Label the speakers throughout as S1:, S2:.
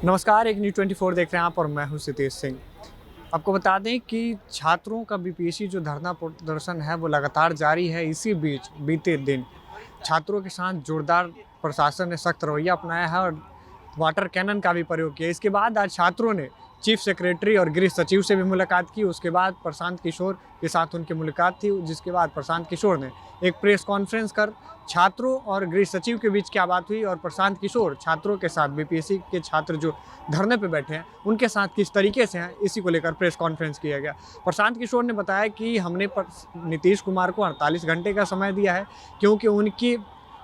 S1: नमस्कार, एक न्यूज़ 24 देख रहे हैं आप और मैं हूं सितेश सिंह। आपको बता दें कि छात्रों का बीपीएससी जो धरना प्रदर्शन है वो लगातार जारी है। इसी बीच बीते दिन छात्रों के साथ जोरदार प्रशासन ने सख्त रवैया अपनाया है और वाटर कैनन का भी प्रयोग किया। इसके बाद आज छात्रों ने चीफ सेक्रेटरी और गृह सचिव से भी मुलाकात की। उसके बाद प्रशांत किशोर के साथ उनकी मुलाकात थी, जिसके बाद प्रशांत किशोर ने एक प्रेस कॉन्फ्रेंस कर छात्रों और गृह सचिव के बीच क्या बात हुई और प्रशांत किशोर छात्रों के साथ बीपीएससी के छात्र जो धरने पे बैठे हैं उनके साथ किस तरीके से हैं, इसी को लेकर प्रेस कॉन्फ्रेंस किया गया। प्रशांत किशोर ने बताया कि हमने नीतीश कुमार को 48 घंटे का समय दिया है, क्योंकि उनकी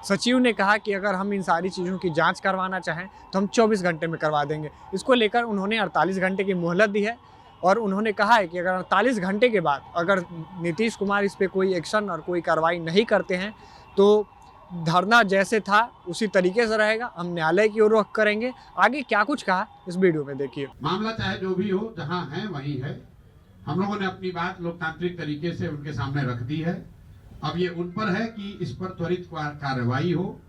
S1: सचिव ने कहा कि अगर हम इन सारी चीज़ों की जांच करवाना चाहें तो हम 24 घंटे में करवा देंगे। इसको लेकर उन्होंने 48 घंटे की मोहलत दी है और उन्होंने कहा है कि अगर 48 घंटे के बाद अगर नीतीश कुमार इस पर कोई एक्शन और कोई कार्रवाई नहीं करते हैं तो धरना जैसे था उसी तरीके से रहेगा, हम न्यायालय की ओर रुख करेंगे। आगे क्या कुछ कहा इस वीडियो में देखिए।
S2: मामला चाहे जो भी हो, जहां है वहीं है। हम लोगों ने अपनी बात लोकतांत्रिक तरीके से उनके सामने रख दी है। अब ये उन पर है कि इस पर त्वरित कार्रवाई हो।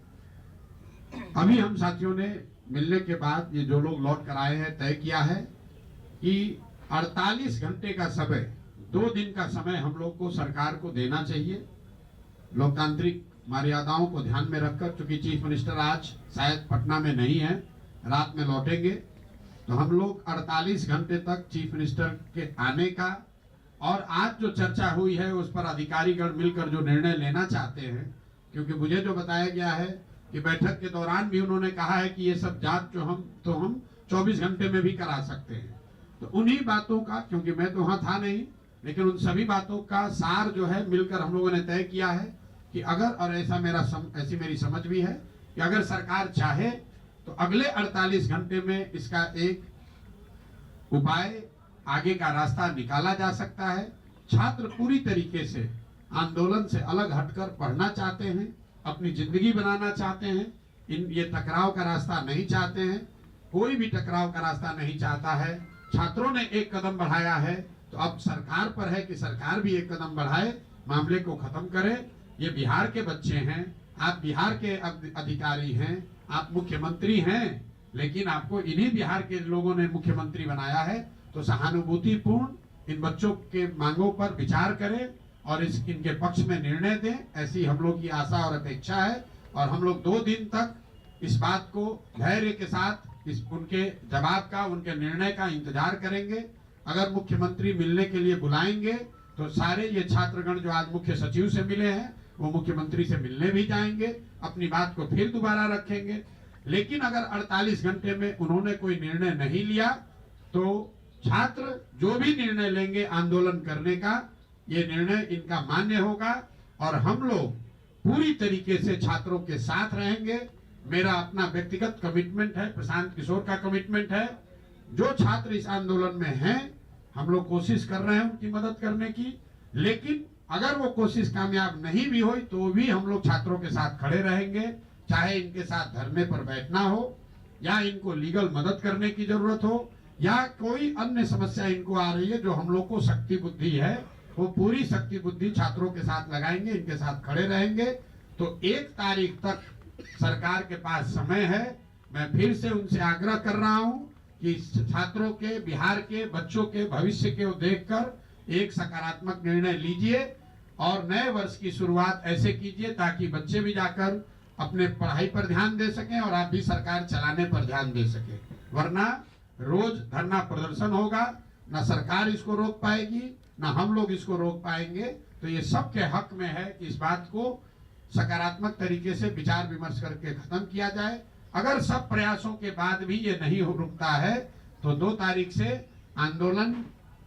S2: अभी हम साथियों ने मिलने के बाद ये जो लोग लौट कर आए हैं तय किया है कि 48 घंटे का समय, 2 दिन का समय हम लोग को सरकार को देना चाहिए लोकतांत्रिक मर्यादाओं को ध्यान में रखकर। चूंकि चीफ मिनिस्टर आज शायद पटना में नहीं है, रात में लौटेंगे, तो हम लोग 48 घंटे तक चीफ मिनिस्टर के आने का और आज जो चर्चा हुई है उस पर अधिकारीगण मिलकर जो निर्णय लेना चाहते हैं, क्योंकि मुझे जो बताया गया है कि बैठक के दौरान भी उन्होंने कहा है कि ये सब जांच जो हम 24 घंटे में भी करा सकते हैं। तो उन्हीं बातों का, क्योंकि मैं तो वहां था नहीं, लेकिन उन सभी बातों का सार जो है मिलकर हम लोगों ने तय किया है कि अगर, और ऐसी मेरी समझ भी है कि अगर सरकार चाहे तो अगले 48 घंटे में इसका एक उपाय, आगे का रास्ता निकाला जा सकता है। छात्र पूरी तरीके से आंदोलन से अलग हटकर पढ़ना चाहते हैं, अपनी जिंदगी बनाना चाहते हैं, ये टकराव का रास्ता नहीं चाहते हैं, कोई भी टकराव का रास्ता नहीं चाहता है। छात्रों ने एक कदम बढ़ाया है तो अब सरकार पर है कि सरकार भी एक कदम बढ़ाए, मामले को खत्म करे। ये बिहार के बच्चे हैं, आप बिहार के अधिकारी हैं, आप मुख्यमंत्री हैं, लेकिन आपको इन्हीं बिहार के लोगों ने मुख्यमंत्री बनाया है। तो सहानुभूतिपूर्ण इन बच्चों के मांगों पर विचार करें और इनके पक्ष में निर्णय दें, ऐसी हम लोग की आशा और अपेक्षा है। और हम लोग 2 दिन तक इस बात को धैर्य के साथ उनके जवाब का, उनके निर्णय का इंतजार करेंगे। अगर मुख्यमंत्री मिलने के लिए बुलाएंगे तो सारे ये छात्रगण जो आज मुख्य सचिव से मिले हैं वो मुख्यमंत्री से मिलने भी जाएंगे, अपनी बात को फिर दोबारा रखेंगे। लेकिन अगर 48 घंटे में उन्होंने कोई निर्णय नहीं लिया तो छात्र जो भी निर्णय लेंगे आंदोलन करने का, ये निर्णय इनका मान्य होगा और हम लोग पूरी तरीके से छात्रों के साथ रहेंगे। मेरा अपना व्यक्तिगत कमिटमेंट है, प्रशांत किशोर का कमिटमेंट है। जो छात्र इस आंदोलन में हैं, हम लोग कोशिश कर रहे हैं उनकी मदद करने की, लेकिन अगर वो कोशिश कामयाब नहीं भी हुई तो भी हम लोग छात्रों के साथ खड़े रहेंगे, चाहे इनके साथ धरने पर बैठना हो या इनको लीगल मदद करने की जरूरत हो या कोई अन्य समस्या इनको आ रही है। जो हम लोग को शक्ति बुद्धि है वो पूरी शक्ति बुद्धि छात्रों के साथ लगाएंगे, इनके साथ खड़े रहेंगे। तो 1 तारीख तक सरकार के पास समय है। मैं फिर से उनसे आग्रह कर रहा हूं कि छात्रों के, बिहार के बच्चों के भविष्य को देखकर एक सकारात्मक निर्णय लीजिए और नए वर्ष की शुरुआत ऐसे कीजिए ताकि बच्चे भी जाकर अपने पढ़ाई पर ध्यान दे सकें और आप भी सरकार चलाने पर ध्यान दे सकें। वरना रोज धरना प्रदर्शन होगा, ना सरकार इसको रोक पाएगी ना हम लोग इसको रोक पाएंगे। तो ये सबके हक में है कि इस बात को सकारात्मक तरीके से विचार विमर्श करके खत्म किया जाए। अगर सब प्रयासों के बाद भी ये नहीं रुकता है तो 2 तारीख से आंदोलन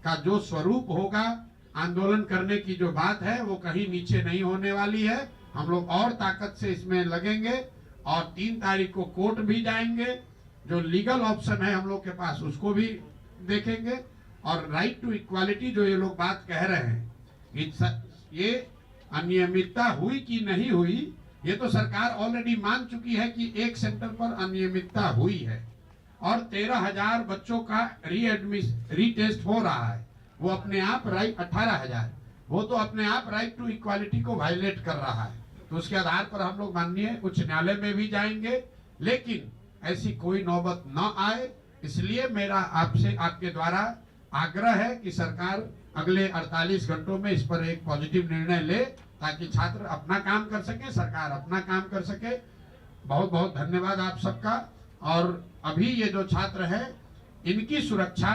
S2: का जो स्वरूप होगा, आंदोलन करने की जो बात है वो कहीं नीचे नहीं होने वाली है। हम लोग और ताकत से इसमें लगेंगे और 3 तारीख को कोर्ट भी जाएंगे। जो लीगल ऑप्शन है हम लोग के पास उसको भी देखेंगे और राइट टू इक्वालिटी जो ये लोग बात कह रहे हैं, ये अनियमितता हुई कि नहीं हुई, ये तो सरकार ऑलरेडी मान चुकी है कि एक सेंटर पर अनियमितता हुई है और 13,000 बच्चों का रीटेस्ट हो रहा है। वो अपने आप 18,000, वो तो अपने आप राइट टू इक्वालिटी को वायलेट कर रहा है। तो उसके आधार पर हम लोग माननीय उच्च न्यायालय में भी जाएंगे, लेकिन ऐसी कोई नौबत न आए इसलिए मेरा आपसे आपके द्वारा आग्रह है कि सरकार अगले 48 घंटों में इस पर एक पॉजिटिव निर्णय ले, ताकि छात्र अपना काम कर सके, सरकार अपना काम कर सके। बहुत बहुत धन्यवाद आप सबका। और अभी ये जो छात्र है, इनकी सुरक्षा,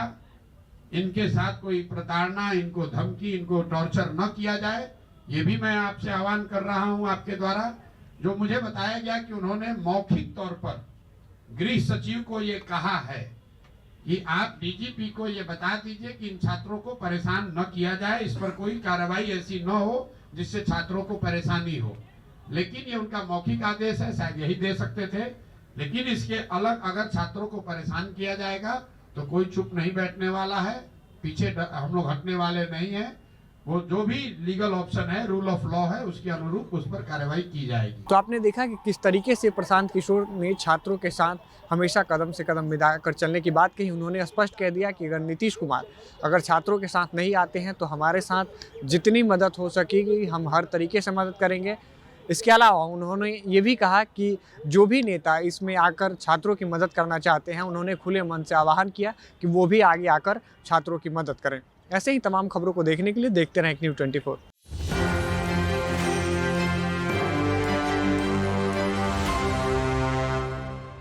S2: इनके साथ कोई प्रताड़ना, इनको धमकी, इनको टॉर्चर न किया जाए, ये भी मैं आपसे आह्वान कर रहा हूं आपके द्वारा। जो मुझे बताया गया कि उन्होंने मौखिक तौर पर गृह सचिव को ये कहा है कि आप डीजीपी को ये बता दीजिए कि इन छात्रों को परेशान न किया जाए, इस पर कोई कार्रवाई ऐसी न हो जिससे छात्रों को परेशानी हो। लेकिन ये उनका मौखिक आदेश है, शायद यही दे सकते थे। लेकिन इसके अलग अगर छात्रों को परेशान किया जाएगा तो कोई चुप नहीं बैठने वाला है, पीछे हम लोग हटने वाले नहीं है। वो जो भी लीगल ऑप्शन है, रूल ऑफ लॉ है, उसके अनुरूप उस पर कार्रवाई की जाएगी।
S1: तो आपने देखा कि किस तरीके से प्रशांत किशोर ने छात्रों के साथ हमेशा कदम से कदम मिलाकर चलने की बात कही। उन्होंने स्पष्ट कह दिया कि अगर नीतीश कुमार अगर छात्रों के साथ नहीं आते हैं तो हमारे साथ जितनी मदद हो सकेगी हम हर तरीके से मदद करेंगे। इसके अलावा उन्होंने ये भी कहा कि जो भी नेता इसमें आकर छात्रों की मदद करना चाहते हैं, उन्होंने खुले मन से आह्वान किया कि वो भी आगे आकर छात्रों की मदद करें। ऐसे ही तमाम खबरों को देखने के लिए देखते रहें न्यूज़ 24।